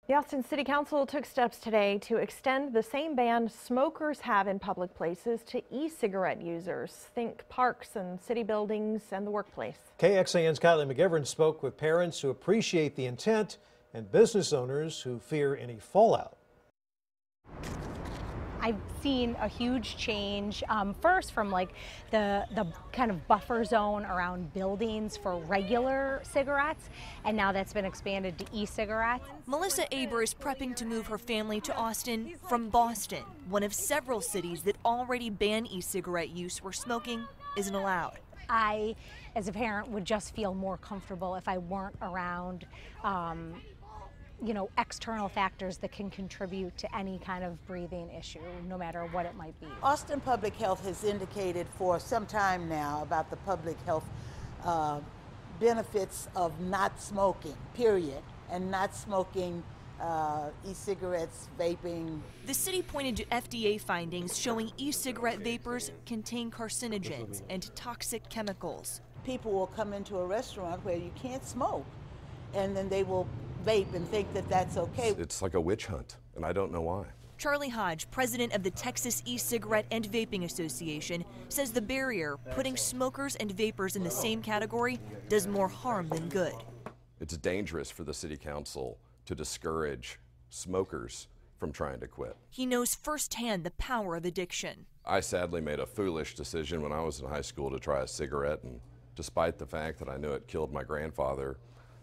The Austin City Council took steps today to extend the same ban smokers have in public places to e-cigarette users. Think parks and city buildings and the workplace. KXAN's Kylie McGivern spoke with parents who appreciate the intent and business owners who fear any fallout. I've seen a huge change, first from like the kind of buffer zone around buildings for regular cigarettes, and now that's been expanded to e-cigarettes. Melissa Aber is prepping to move her family to Austin from Boston, one of several cities that already ban e-cigarette use where smoking isn't allowed. I, as a parent, would just feel more comfortable if I weren't around external factors that can contribute to any kind of breathing issue, no matter what it might be. Austin Public Health has indicated for some time now about the public health benefits of not smoking, period, and not smoking e-cigarettes, vaping. The city pointed to FDA findings showing e-cigarette vapors contain carcinogens and toxic chemicals. People will come into a restaurant where you can't smoke, and then they will vape and think that that's okay. It's like a witch hunt, and I don't know why. Charlie Hodge, president of the Texas E-Cigarette and Vaping Association, says the barrier, putting smokers and vapors in the same category, does more harm than good. It's dangerous for the city council to discourage smokers from trying to quit. He knows firsthand the power of addiction. I sadly made a foolish decision when I was in high school to try a cigarette, and despite the fact that I knew it killed my grandfather,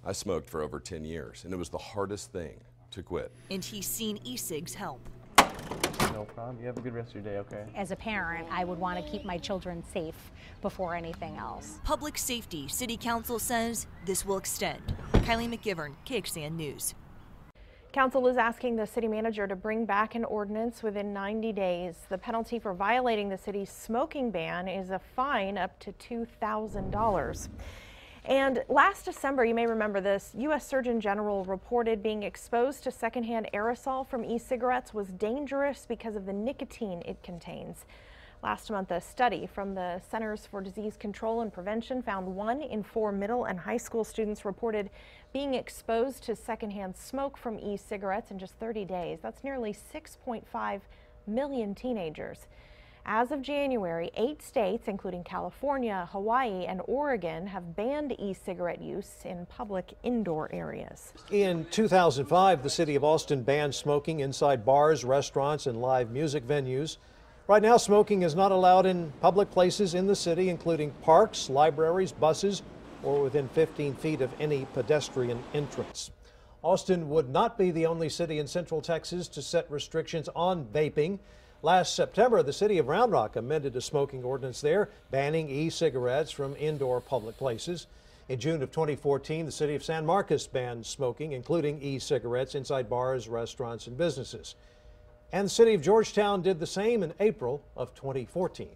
I smoked for over 10 years, and it was the hardest thing to quit. And he's seen e-cigs help. No problem. You have a good rest of your day, okay? As a parent, I would want to keep my children safe before anything else. Public safety, city council says this will extend. Kylie McGivern, KXAN News. Council is asking the city manager to bring back an ordinance within 90 days. The penalty for violating the city's smoking ban is a fine up to $2,000. And last December, you may remember this, U.S. Surgeon General reported being exposed to secondhand aerosol from e-cigarettes was dangerous because of the nicotine it contains. Last month, a study from the Centers for Disease Control and Prevention found 1 in 4 middle and high school students reported being exposed to secondhand smoke from e-cigarettes in just 30 days. That's nearly 6.5 million teenagers. As of January, 8 states, including California, Hawaii, and Oregon, have banned e-cigarette use in public indoor areas. In 2005, the city of Austin banned smoking inside bars, restaurants, and live music venues. Right now, smoking is not allowed in public places in the city, including parks, libraries, buses, or within 15 feet of any pedestrian entrance. Austin would not be the only city in Central Texas to set restrictions on vaping. Last September, the city of Round Rock amended a smoking ordinance there, banning e-cigarettes from indoor public places. In June of 2014, the city of San Marcos banned smoking, including e-cigarettes, inside bars, restaurants, and businesses. And the city of Georgetown did the same in April of 2014.